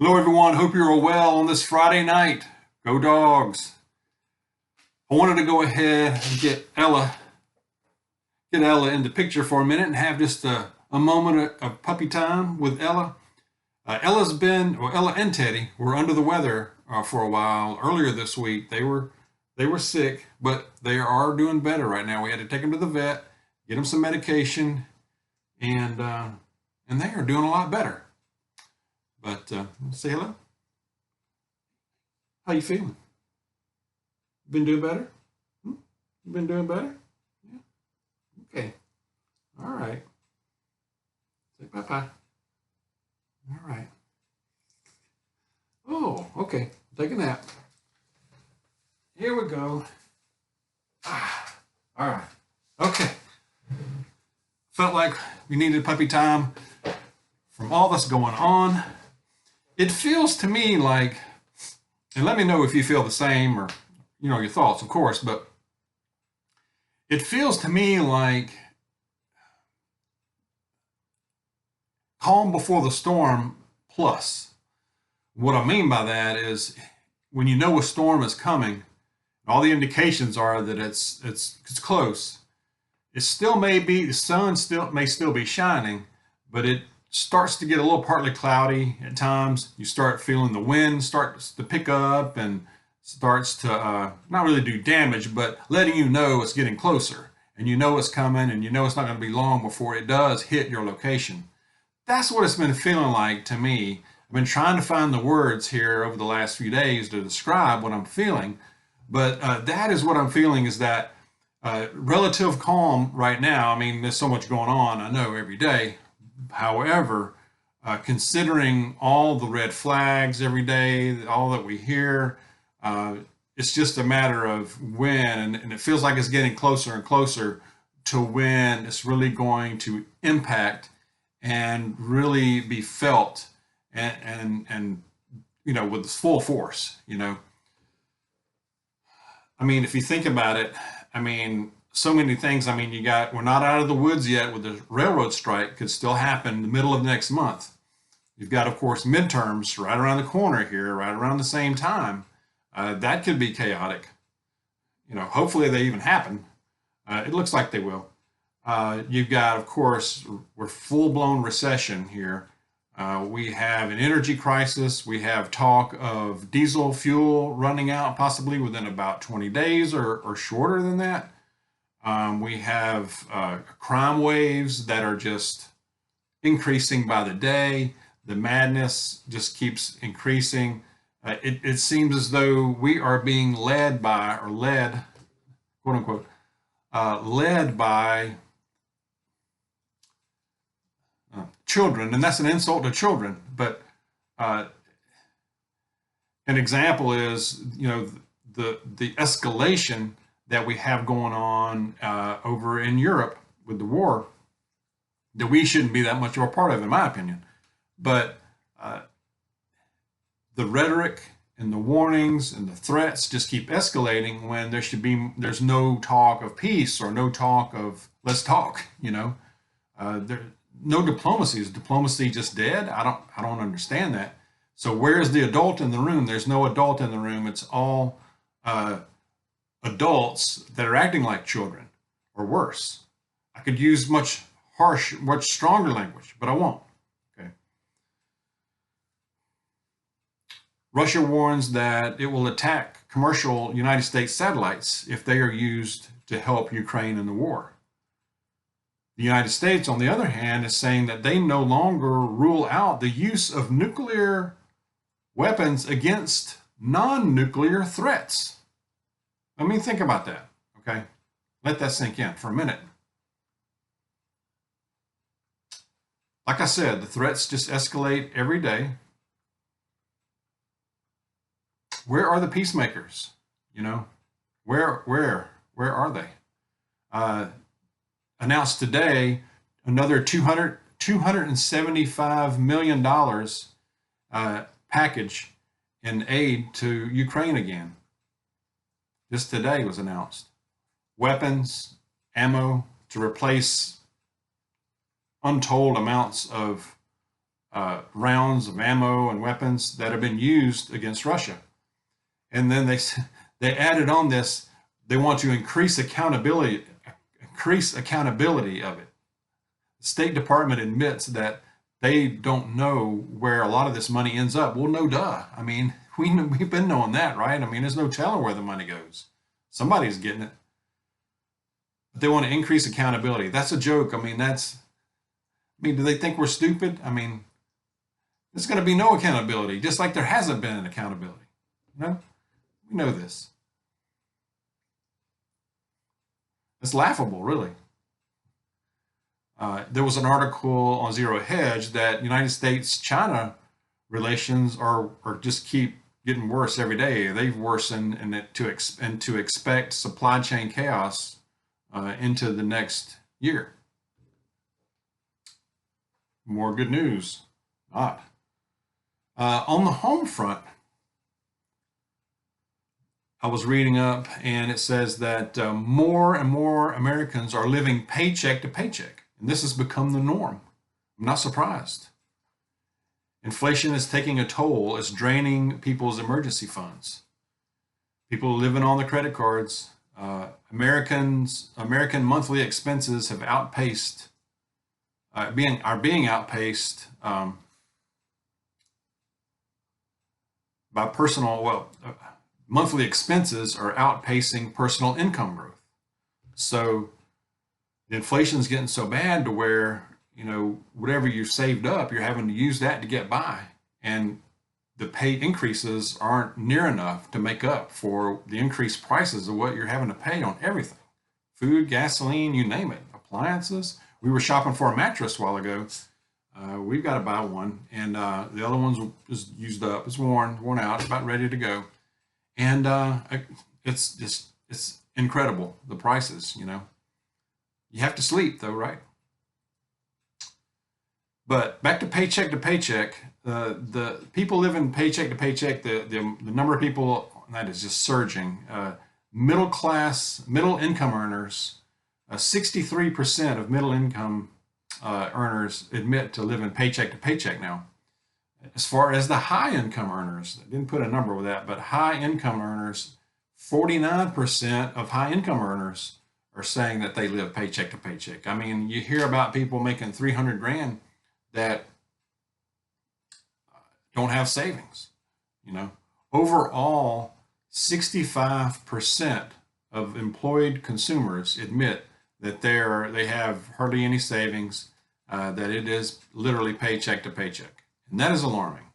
Hello, everyone. Hope you're all well on this Friday night. Go Dogs. I wanted to go ahead and get Ella in the picture for a minute and have just a moment of puppy time with Ella. Ella and Teddy were under the weather for a while earlier this week. They were sick, but they are doing better right now. We had to take them to the vet, get them some medication, and they are doing a lot better. But say hello. How you feeling? Been doing better? Hmm? You been doing better? Yeah. Okay. All right. Say bye-bye. All right. Oh, okay. Take a nap. Here we go. All right. Okay. Felt like we needed puppy time from all that's going on. It feels to me like, and let me know if you feel the same or, your thoughts, of course, but it feels to me like calm before the storm plus. What I mean by that is when you know a storm is coming, all the indications are that it's close. It still may be, the sun may still be shining, but it starts to get a little partly cloudy at times. You start feeling the wind starts to pick up and starts to not really do damage, but letting you know it's getting closer. And you know it's coming, and you know it's not going to be long before it does hit your location. That's what it's been feeling like to me. I've been trying to find the words here over the last few days to describe what I'm feeling, but that is what I'm feeling, is that relative calm right now. I mean, there's so much going on, I know, every day. However, considering all the red flags every day, all that we hear, it's just a matter of when, and it feels like it's getting closer and closer to when it's really going to impact and really be felt and with full force. I mean, if you think about it, I mean, so many things. I mean, we're not out of the woods yet with the railroad strike. Could still happen in the middle of next month. You've got, of course, midterms right around the corner here, right around the same time. That could be chaotic. Hopefully they even happen. It looks like they will. You've got, of course, we're full-blown recession here. We have an energy crisis. We have talk of diesel fuel running out possibly within about 20 days or shorter than that. We have crime waves that are just increasing by the day. The madness just keeps increasing. It seems as though we are being led by, or led, quote unquote, led by children, and that's an insult to children. But an example is, the escalation that we have going on over in Europe with the war, that we shouldn't be that much of a part of, in my opinion. But the rhetoric and the warnings and the threats just keep escalating when there's no talk of peace or no talk of let's talk. No diplomacy. Is diplomacy just dead? I don't understand that. So where's the adult in the room? There's no adult in the room. It's all adults that are acting like children, or worse. I could use much stronger language, but I won't. Okay. Russia warns that it will attack commercial United States satellites if they are used to help Ukraine in the war. The United States, on the other hand, is saying that they no longer rule out the use of nuclear weapons against non-nuclear threats. I mean, think about that, okay? Let that sink in for a minute. Like I said, the threats just escalate every day. Where are the peacemakers? Where are they? Announced today another $275 million package in aid to Ukraine again. This today was announced. Weapons, ammo to replace untold amounts of rounds of ammo and weapons that have been used against Russia. And then they added on this, they want to increase accountability of it. The State Department admits that they don't know where a lot of this money ends up. Well, no duh. I mean, we've been knowing that, right? I mean, there's no telling where the money goes. Somebody's getting it. But they want to increase accountability. That's a joke. I mean, do they think we're stupid? I mean, there's going to be no accountability, just like there hasn't been an accountability. No, we know this. It's laughable, really. There was an article on Zero Hedge that United States-China relations are just keep getting worse every day. They've worsened, and to expect supply chain chaos into the next year. More good news, not. On the home front, I was reading up, and it says that more and more Americans are living paycheck to paycheck, and this has become the norm. I'm not surprised. Inflation is taking a toll. It's draining people's emergency funds. People living on the credit cards. American monthly expenses have outpaced, are being outpaced by monthly expenses are outpacing personal income growth. So the inflation is getting so bad to where, whatever you've saved up, you're having to use that to get by. And the pay increases aren't near enough to make up for the increased prices of what you're having to pay on everything. Food, gasoline, you name it, appliances. We were shopping for a mattress a while ago. We've got to buy one, and the other one's just used up. It's worn out, about ready to go. And it's incredible, the prices, You have to sleep though, right? But back to paycheck, the people living paycheck to paycheck, the number of people that is just surging. Middle income earners, 63% of middle income earners admit to living paycheck to paycheck now. As far as the high income earners, I didn't put a number with that, but high income earners, 49% of high income earners are saying that they live paycheck to paycheck. I mean, you hear about people making 300 grand that don't have savings. Overall, 65% of employed consumers admit that they have hardly any savings, that it is literally paycheck to paycheck. And that is alarming.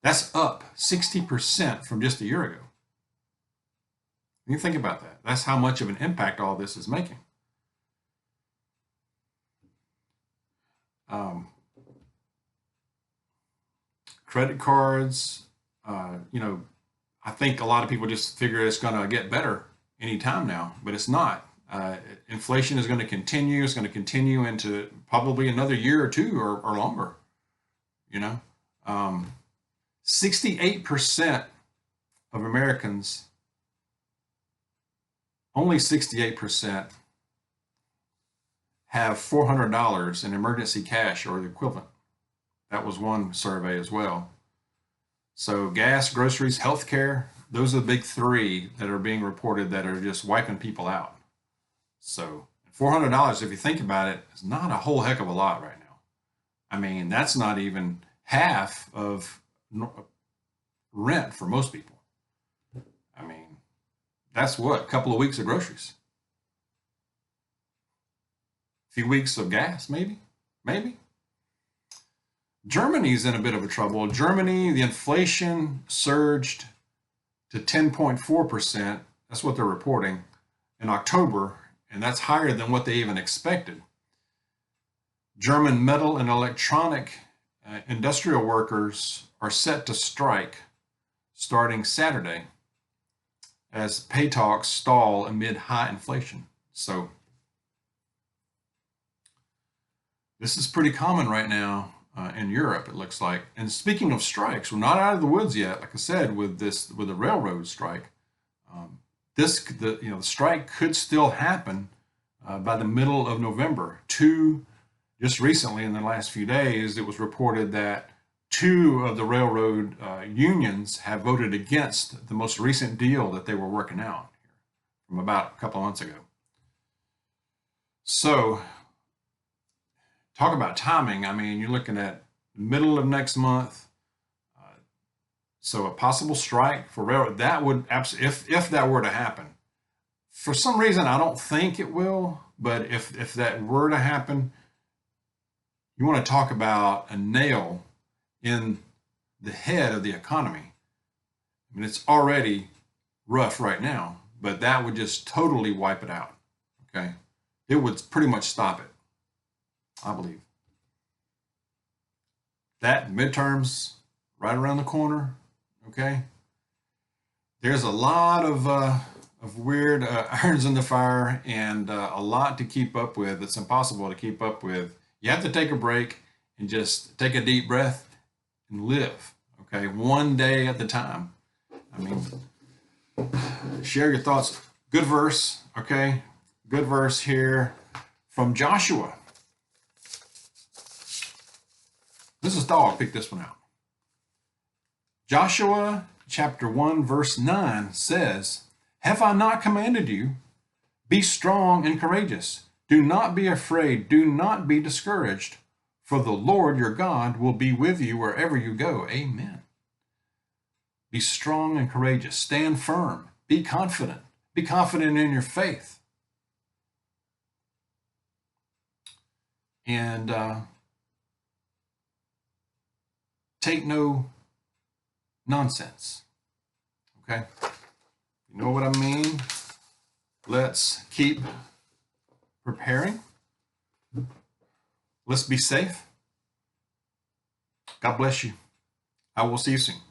That's up 60% from just a year ago. You think about that. That's how much of an impact all this is making. Credit cards, I think a lot of people just figure it's going to get better anytime now, but it's not. Inflation is going to continue. It's going to continue into probably another year or two or longer. 68% of Americans, only 68% have $400 in emergency cash or the equivalent. That was one survey as well. So gas, groceries, healthcare, those are the big three that are being reported that are just wiping people out. So $400, if you think about it, is not a whole heck of a lot right now. I mean, that's not even half of rent for most people. I mean, that's what, a couple of weeks of groceries. A few weeks of gas, maybe. Germany's in a bit of a trouble. Germany, the inflation surged to 10.4%. That's what they're reporting in October, and that's higher than what they even expected. German metal and electronic industrial workers are set to strike starting Saturday as pay talks stall amid high inflation. So this is pretty common right now in Europe, it looks like. And speaking of strikes, we're not out of the woods yet. Like I said, with the railroad strike, the strike could still happen by the middle of November. Just recently, in the last few days, it was reported that two of the railroad unions have voted against the most recent deal that they were working out from about a couple of months ago. So talk about timing. I mean, you're looking at middle of next month. So a possible strike for railroad, that would absolutely, if that were to happen. For some reason, I don't think it will, but if that were to happen, you want to talk about a nail in the head of the economy. I mean, it's already rough right now, but that would just totally wipe it out. Okay. It would pretty much stop it, I believe. That midterms right around the corner. Okay. There's a lot of weird irons in the fire and a lot to keep up with. It's impossible to keep up with. You have to take a break and just take a deep breath and live. Okay. One day at a time. I mean, share your thoughts. Good verse. Okay. Good verse here from Joshua. This is Dawg. Pick this one out. Joshua chapter 1 verse 9 says, "Have I not commanded you? Be strong and courageous. Do not be afraid. Do not be discouraged. For the Lord your God will be with you wherever you go." Amen. Be strong and courageous. Stand firm. Be confident. Be confident in your faith. And take no nonsense. Okay? You know what I mean? Let's keep preparing. Let's be safe. God bless you. I will see you soon.